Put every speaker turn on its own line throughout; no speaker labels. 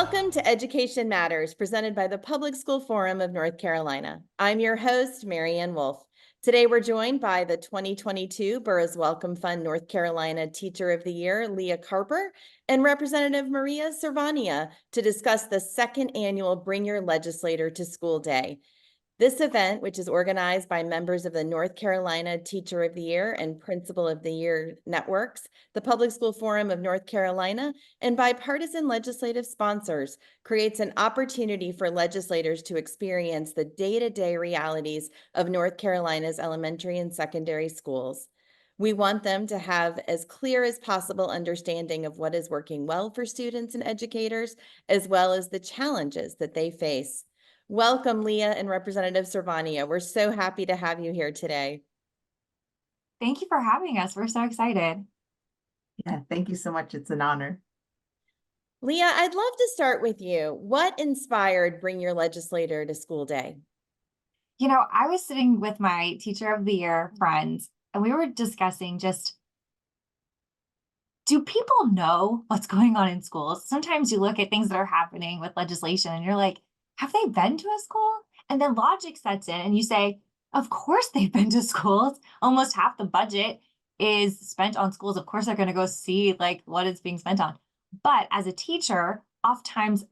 Welcome to Education Matters, presented by the Public School Forum of North Carolina. I'm your host, Marianne Wolf. Today, we're joined by the 2022 Burroughs Wellcome Fund North Carolina Teacher of the Year, Leah Carper, and Representative Maria Cervania to discuss the second annual Bring Your Legislator to School Day. This event, which is organized by members of the North Carolina Teacher of the Year and Principal of the Year networks, the Public School Forum of North Carolina, and bipartisan legislative sponsors, creates an opportunity for legislators to experience the day-to-day realities of North Carolina's elementary and secondary schools. We want them to have as clear as possible understanding of what is working well for students and educators, as well as the challenges that they face. Welcome, Leah and Representative Cervania. We're so happy to have you here today.
Thank you for having us. We're so excited.
Yeah, thank you so much. It's an honor.
Leah, I'd love to start with you. What inspired Bring Your Legislator to School Day?
I was sitting with my Teacher of the Year friends, and we were discussing just, do people know what's going on in schools? Sometimes you look at things that are happening with legislation and you're like, have they been to a school? And then logic sets in and you say, of course they've been to schools. Almost half the budget is spent on schools. Of course they're going to go see like what it's being spent on. But as a teacher, oftentimes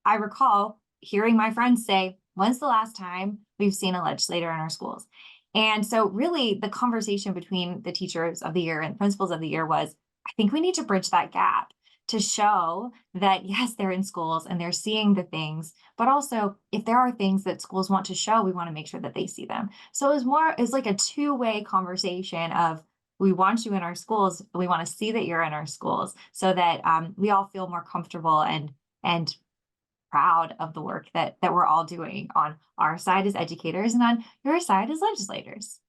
I recall hearing my friends say, when's the last time we've seen a legislator in our schools? And so really the conversation between the teachers of the year and principals of the year was, I think we need to bridge that gap to show that, yes, they're in schools and they're seeing the things, but also if there are things that schools want to show, we want to make sure that they see them. So it's like a two-way conversation of, we want you in our schools, but we want to see that you're in our schools so that we all feel more comfortable and proud of the work that we're all doing on our side as educators and on your side as legislators.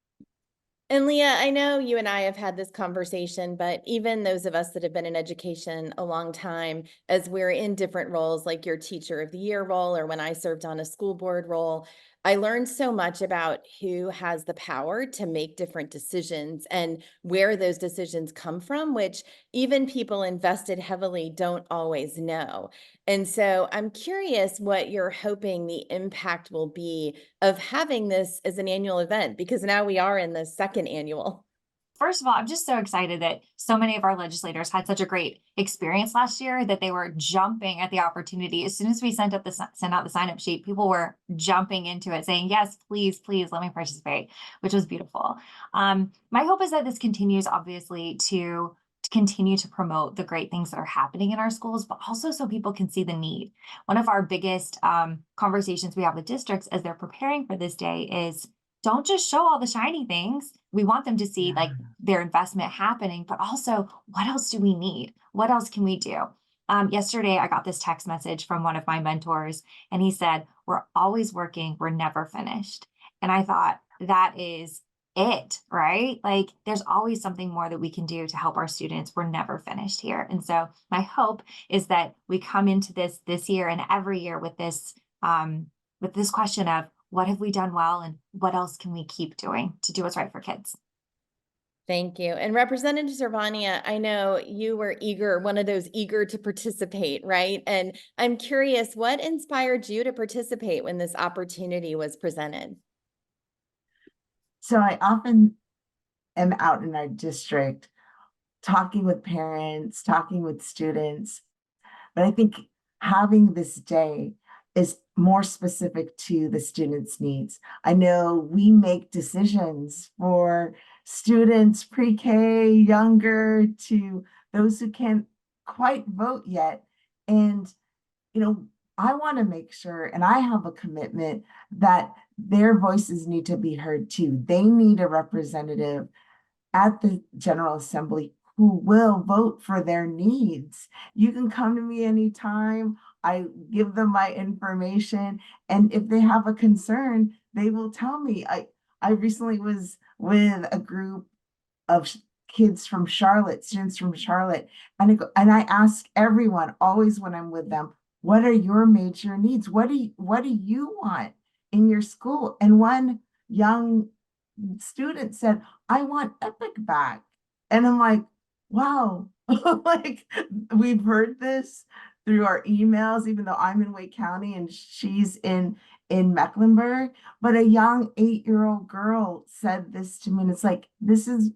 And Leah, I know you and I have had this conversation, but even those of us that have been in education a long time, as we're in different roles, like your Teacher of the Year role, or when I served on a school board role, I learned so much about who has the power to make different decisions and where those decisions come from, which even people invested heavily don't always know. And so I'm curious what you're hoping the impact will be of having this as an annual event, because now we are in the second annual.
First of all, I'm just so excited that so many of our legislators had such a great experience last year that they were jumping at the opportunity. As soon as we sent out the sign-up sheet, people were jumping into it saying, yes, please, please let me participate, which was beautiful. My hope is that this continues, obviously, to continue to promote the great things that are happening in our schools, but also so people can see the need. One of our biggest conversations we have with districts as they're preparing for this day is, don't just show all the shiny things. We want them to see like their investment happening, but also what else do we need? What else can we do? Yesterday, I got this text message from one of my mentors, and he said, we're always working, we're never finished. And I thought, that is it, right? Like there's always something more that we can do to help our students. We're never finished here. And so my hope is that we come into this year and every year with this question of, what have we done well and what else can we keep doing to do what's right for kids?
Thank you. And Representative Cervania, I know you were one of those eager to participate, right? And I'm curious, what inspired you to participate when this opportunity was presented?
So I often am out in our district talking with parents, talking with students, but I think having this day is more specific to the students' needs. I know we make decisions for students pre-K, younger, to those who can't quite vote yet. And, I want to make sure, and I have a commitment that their voices need to be heard too. They need a representative at the General Assembly who will vote for their needs. You can come to me anytime. I give them my information. And if they have a concern, they will tell me. I recently was with a group of kids from Charlotte, students from Charlotte, and I ask everyone always when I'm with them, what are your major needs? What do you want in your school? And one young student said, I want Epic back. And I'm like, wow, like we've heard this through our emails, even though I'm in Wake County and she's in Mecklenburg. But a young 8-year-old girl said this to me, and it's like, this is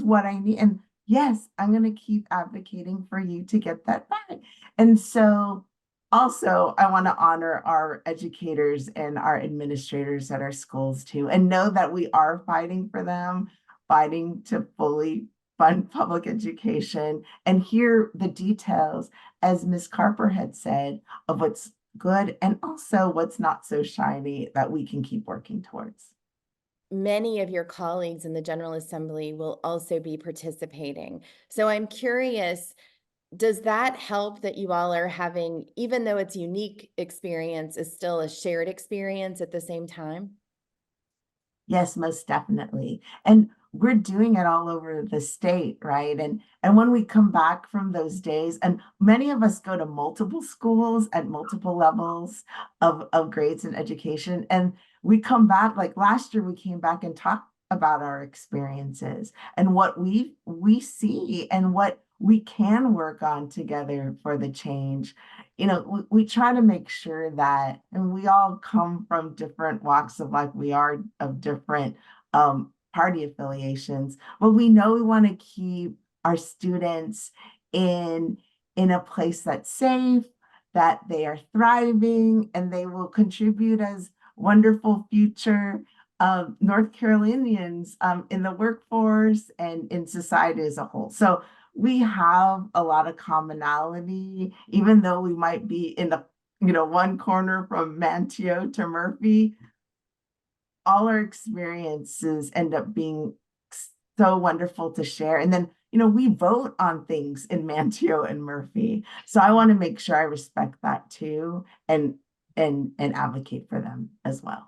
what I need. And yes, I'm going to keep advocating for you to get that back. And so also, I want to honor our educators and our administrators at our schools too, and know that we are fighting for them, fighting to fully fund public education and hear the details, as Ms. Carper had said, of what's good and also what's not so shiny that we can keep working towards.
Many of your colleagues in the General Assembly will also be participating. So I'm curious, does that help that you all are having, even though it's unique experience, is still a shared experience at the same time?
Yes, most definitely. And we're doing it all over the state, right? And when we come back from those days, and many of us go to multiple schools at multiple levels of grades and education, and we come back, like last year, we came back and talked about our experiences and what we see and what we can work on together for the change. You know, we try to make sure that, and we all come from different walks of life, we are of different party affiliations, but we know we want to keep our students in a place that's safe, that they are thriving, and they will contribute as wonderful future North Carolinians in the workforce and in society as a whole. So we have a lot of commonality, even though we might be in the one corner from Manteo to Murphy. All our experiences end up being so wonderful to share. And then, we vote on things in Manteo and Murphy. So I want to make sure I respect that too and advocate for them as well.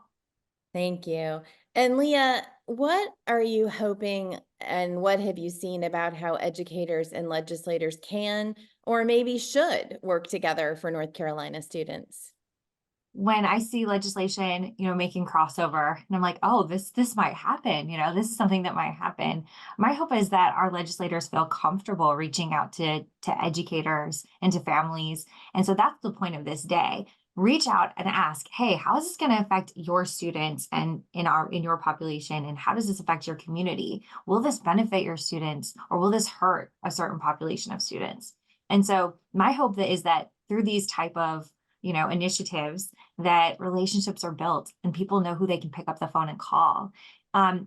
Thank you. And Leah, what are you hoping and what have you seen about how educators and legislators can or maybe should work together for North Carolina students?
When I see legislation, making crossover, and I'm like, oh, this might happen, this is something that might happen. My hope is that our legislators feel comfortable reaching out to educators and to families. And so that's the point of this day. Reach out and ask, hey, how is this going to affect your students and in your population? And how does this affect your community? Will this benefit your students or will this hurt a certain population of students? And so my hope is that through these type of initiatives, that relationships are built and people know who they can pick up the phone and call.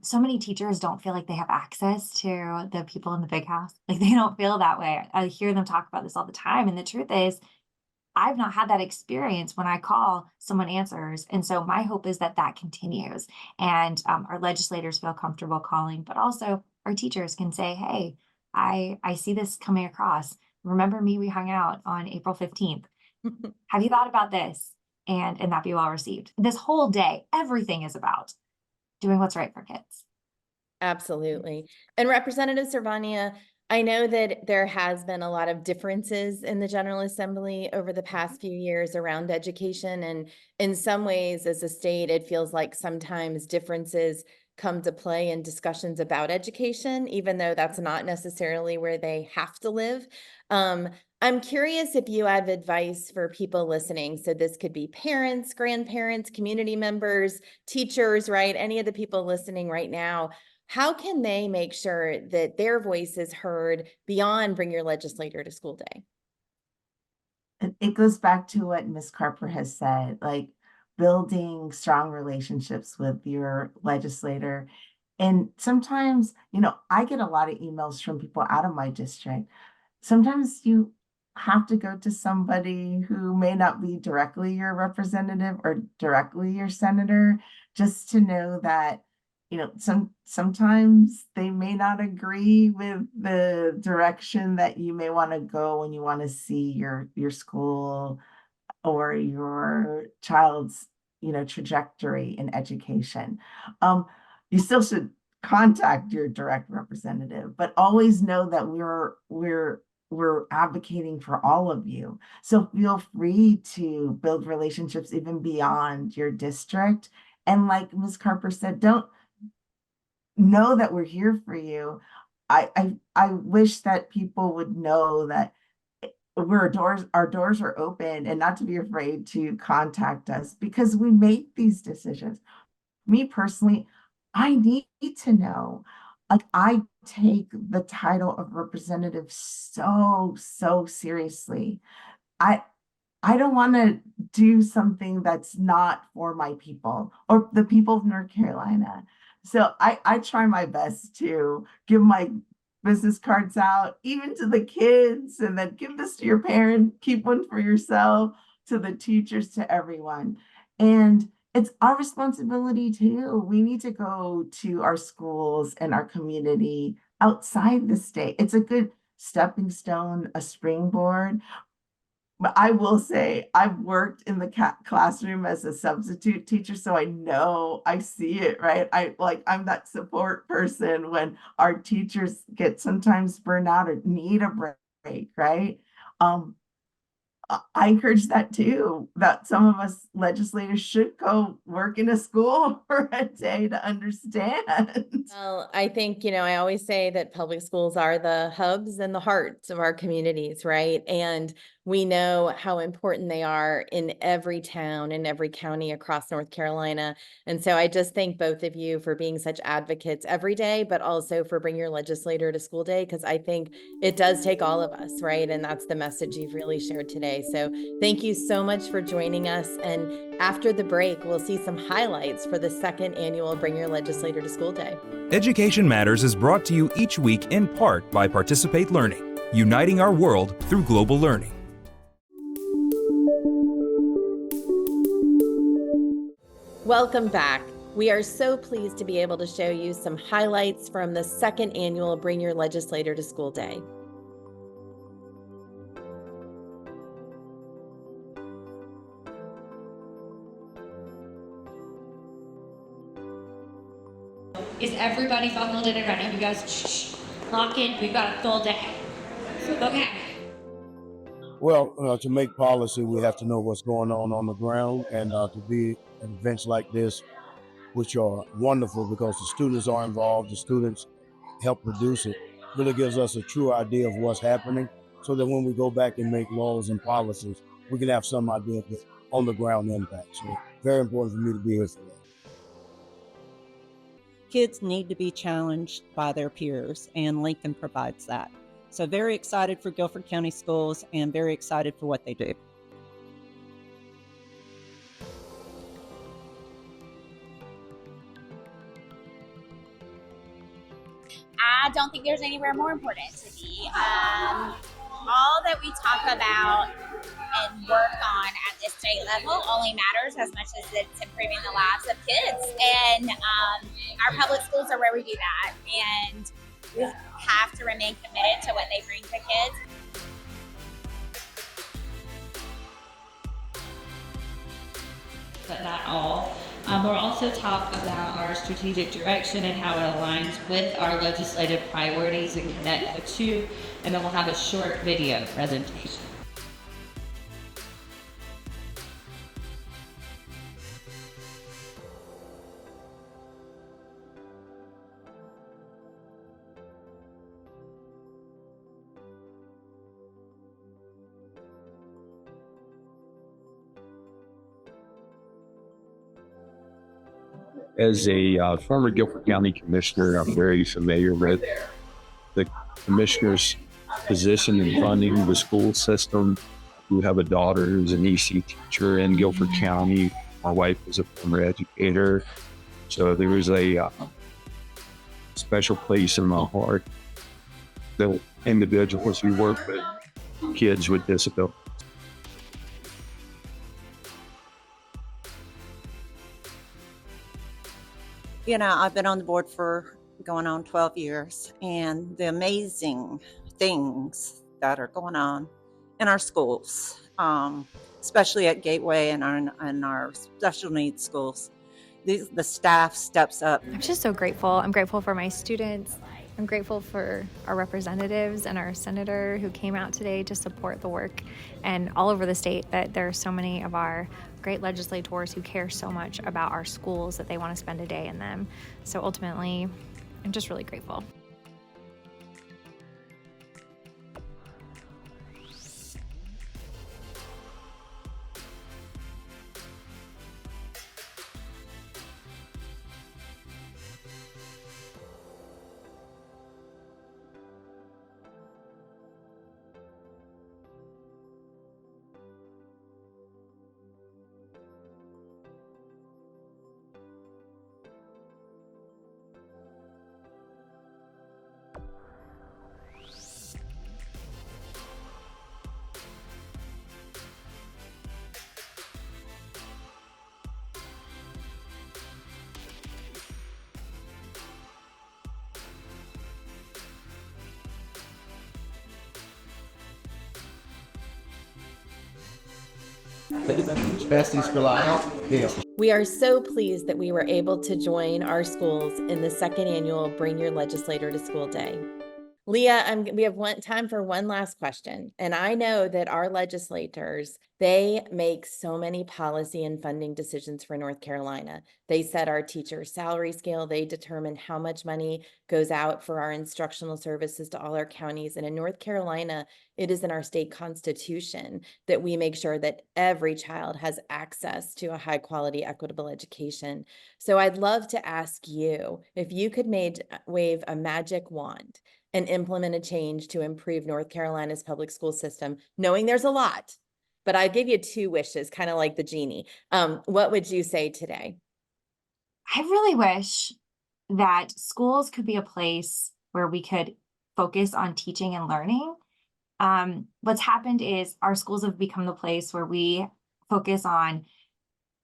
So many teachers don't feel like they have access to the people in the big house. Like they don't feel that way. I hear them talk about this all the time. And the truth is, I've not had that experience. When I call, someone answers. And so my hope is that that continues and our legislators feel comfortable calling, but also our teachers can say, hey, I see this coming across. Remember me, we hung out on April 15th. Have you thought about this? And that be well received. This whole day, everything is about doing what's right for kids.
Absolutely. And Representative Cervania, I know that there has been a lot of differences in the General Assembly over the past few years around education. And in some ways, as a state, it feels like sometimes differences come to play in discussions about education, even though that's not necessarily where they have to live. I'm curious if you have advice for people listening. So this could be parents, grandparents, community members, teachers, right? Any of the people listening right now. How can they make sure that their voice is heard beyond Bring Your Legislator to School Day?
It goes back to what Ms. Carper has said, like building strong relationships with your legislator. And sometimes, I get a lot of emails from people out of my district. Sometimes you have to go to somebody who may not be directly your representative or directly your senator, just to know that sometimes they may not agree with the direction that you may want to go when you want to see your school or your child's trajectory in education. You still should contact your direct representative, but always know that we're advocating for all of you. So feel free to build relationships even beyond your district. And like Ms. Carper said, don't know that we're here for you. I wish that people would know that our doors are open, and not to be afraid to contact us because we make these decisions. Me personally, I need to know. Like, I take the title of representative so seriously. I I don't want to do something that's not for my people or the people of North Carolina. So I try my best to give my business cards out, even to the kids, and then give this to your parent, keep one for yourself, to the teachers, to everyone. And it's our responsibility too. We need to go to our schools and our community outside the state. It's a good stepping stone, a springboard. But I will say, I've worked in the classroom as a substitute teacher, so I know, I see it, right? I'm that support person when our teachers get sometimes burnt out or need a break, right? Um, I encourage that too, that some of us legislators should go work in a school for a day to understand.
Well, I think, I always say that public schools are the hubs and the hearts of our communities, right? And we know how important they are in every town, in every county across North Carolina. And so I just thank both of you for being such advocates every day, but also for Bring Your Legislator to School Day, because I think it does take all of us, right? And that's the message you've really shared today. So thank you so much for joining us. And after the break, we'll see some highlights for the second annual Bring Your Legislator to School Day.
Education Matters is brought to you each week in part by Participate Learning, uniting our world through global learning.
Welcome back. We are so pleased to be able to show you some highlights from the second annual Bring Your Legislator to School Day.
Is everybody buckled in and ready? You guys, lock in. We've got a full day. Okay.
Well, to make policy, we have to know what's going on the ground, and to be at events like this, which are wonderful because the students are involved, the students help produce it, really gives us a true idea of what's happening so that when we go back and make laws and policies, we can have some idea of the on the ground impact. So very important for me to be here for that.
Kids need to be challenged by their peers, and Lincoln provides that. So very excited for Guilford County Schools and very excited for what they do.
I don't think there's anywhere more important to be. All that we talk about and work on at the state level only matters as much as it's improving the lives of kids. And our public schools are where we do that. And we have to remain committed to what they bring to kids.
But not all. We'll also talk about our strategic direction and how it aligns with our legislative priorities and connect the two. And then we'll have a short video presentation.
As a former Guilford County Commissioner, I'm very familiar with the Commissioner's position in funding the school system. We have a daughter who's an EC teacher in Guilford County. My wife is a former educator. So there is a special place in my heart. The individuals who work with kids with disabilities.
I've been on the board for going on 12 years, and the amazing things that are going on in our schools, especially at Gateway and our special needs schools. The staff steps up.
I'm just so grateful. I'm grateful for my students. I'm grateful for our representatives and our senator who came out today to support the work, and all over the state that there are so many of our great legislators who care so much about our schools that they want to spend a day in them. So ultimately, I'm just really grateful.
We are so pleased that we were able to join our schools in the second annual Bring Your Legislator to School Day. Leah, we have time for one last question. And I know that our legislators, they make so many policy and funding decisions for North Carolina. They set our teacher salary scale. They determine how much money goes out for our instructional services to all our counties. And in North Carolina, it is in our state constitution that we make sure that every child has access to a high quality, equitable education. So I'd love to ask you if you could wave a magic wand and implement a change to improve North Carolina's public school system, knowing there's a lot, but I give you 2 wishes, kind of like the genie. What would you say today?
I really wish that schools could be a place where we could focus on teaching and learning. What's happened is our schools have become the place where we focus on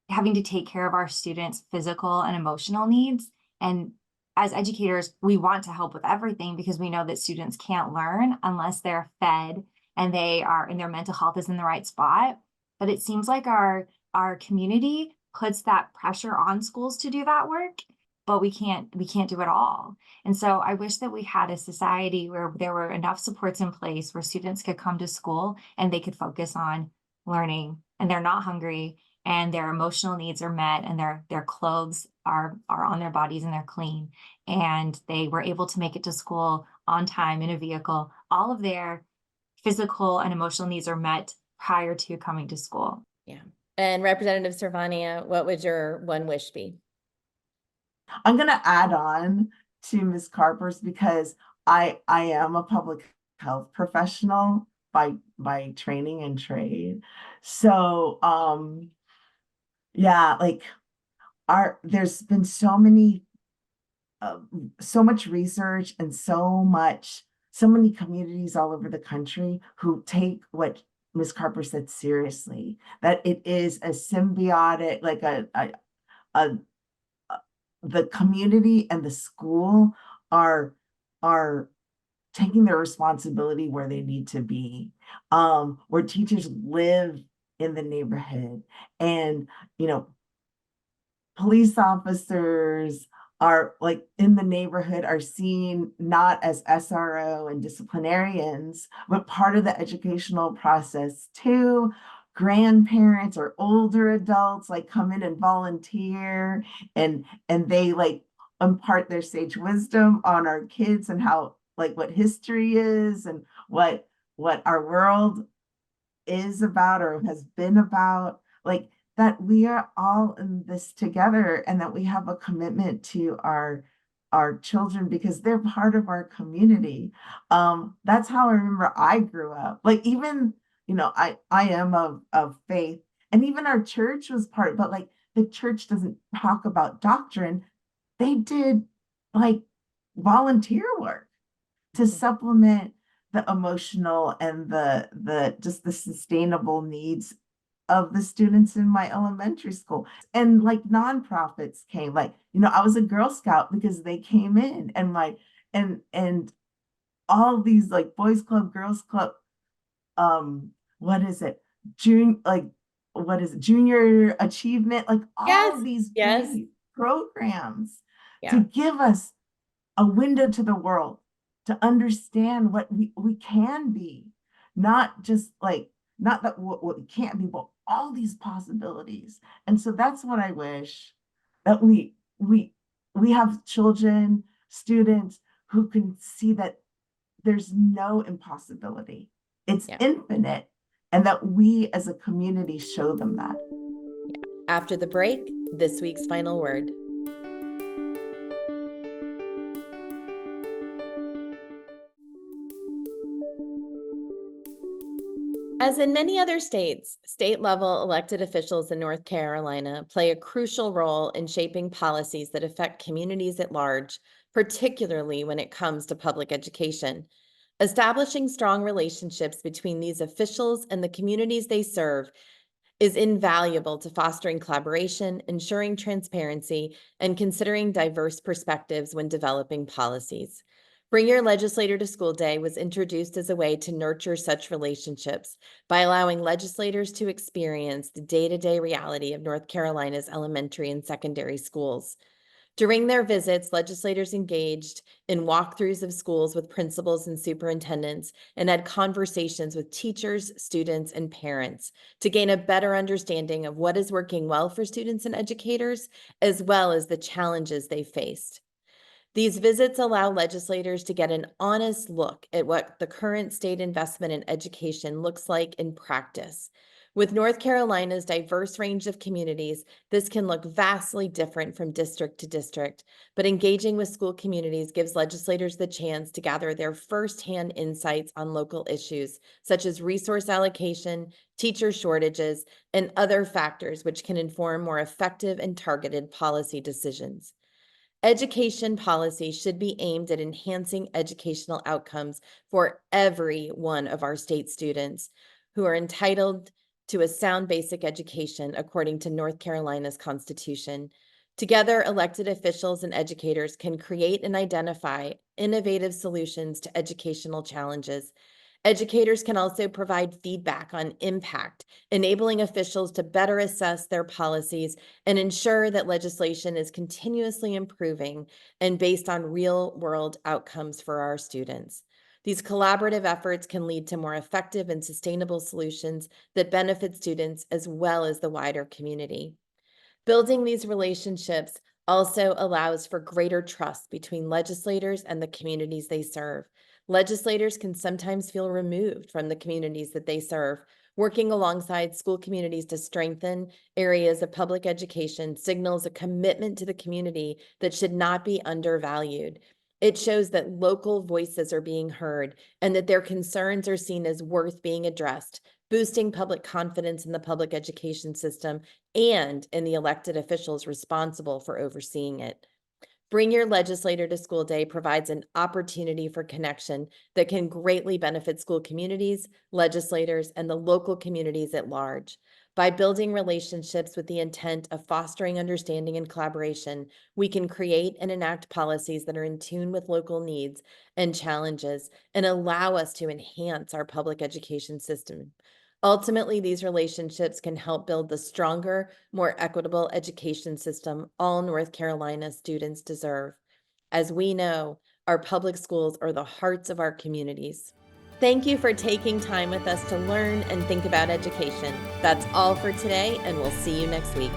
having to take care of our students' physical and emotional needs. And as educators, we want to help with everything because we know that students can't learn unless they're fed and their mental health is in the right spot. But it seems like our community puts that pressure on schools to do that work, but we can't do it all. And so I wish that we had a society where there were enough supports in place where students could come to school and they could focus on learning and they're not hungry and their emotional needs are met and their clothes are on their bodies and they're clean and they were able to make it to school on time in a vehicle. All of their physical and emotional needs are met prior to coming to school.
Yeah. And Representative Cervania, what would your one wish be?
I'm going to add on to Ms. Carper's because I am a public health professional by training and trade. So, yeah, like there's been so much research and so many communities all over the country who take what Ms. Carper said seriously, that it is a symbiotic, like the community and the school are taking their responsibility where they need to be, where teachers live in the neighborhood and, police officers are like in the neighborhood are seen not as SRO and disciplinarians, but part of the educational process too. Grandparents or older adults like come in and volunteer and they like impart their sage wisdom on our kids and how like what history is and what our world is about or has been about, like that we are all in this together and that we have a commitment to our children because they're part of our community. That's how I remember I grew up. Like even, I am of faith and even our church was part, but like the church doesn't talk about doctrine. They did like volunteer work to supplement the emotional and the just the sustainable needs of the students in my elementary school. And like nonprofits came, like, I was a Girl Scout because they came in and and all these like Boys Club, Girls Club, junior achievement, like all of these programs to give us a window to the world, to understand what we can be, not just like, not that what we can't be, but all these possibilities. And so that's what I wish, that we have children, students who can see that there's no impossibility. It's infinite, and that we as a community show them that.
After the break, this week's final word. As in many other states, state-level elected officials in North Carolina play a crucial role in shaping policies that affect communities at large, particularly when it comes to public education. Establishing strong relationships between these officials and the communities they serve is invaluable to fostering collaboration, ensuring transparency, and considering diverse perspectives when developing policies. Bring Your Legislator to School Day was introduced as a way to nurture such relationships by allowing legislators to experience the day-to-day reality of North Carolina's elementary and secondary schools. During their visits, legislators engaged in walkthroughs of schools with principals and superintendents and had conversations with teachers, students, and parents to gain a better understanding of what is working well for students and educators, as well as the challenges they faced. These visits allow legislators to get an honest look at what the current state investment in education looks like in practice. With North Carolina's diverse range of communities, this can look vastly different from district to district, but engaging with school communities gives legislators the chance to gather their firsthand insights on local issues, such as resource allocation, teacher shortages, and other factors which can inform more effective and targeted policy decisions. Education policy should be aimed at enhancing educational outcomes for every one of our state students who are entitled to a sound basic education according to North Carolina's Constitution. Together, elected officials and educators can create and identify innovative solutions to educational challenges. Educators can also provide feedback on impact, enabling officials to better assess their policies and ensure that legislation is continuously improving and based on real-world outcomes for our students. These collaborative efforts can lead to more effective and sustainable solutions that benefit students as well as the wider community. Building these relationships also allows for greater trust between legislators and the communities they serve. Legislators can sometimes feel removed from the communities that they serve. Working alongside school communities to strengthen areas of public education signals a commitment to the community that should not be undervalued. It shows that local voices are being heard and that their concerns are seen as worth being addressed, boosting public confidence in the public education system and in the elected officials responsible for overseeing it. Bring Your Legislator to School Day provides an opportunity for connection that can greatly benefit school communities, legislators, and the local communities at large. By building relationships with the intent of fostering understanding and collaboration, we can create and enact policies that are in tune with local needs and challenges and allow us to enhance our public education system. Ultimately, these relationships can help build the stronger, more equitable education system all North Carolina students deserve. As we know, our public schools are the hearts of our communities. Thank you for taking time with us to learn and think about education. That's all for today, and we'll see you next week.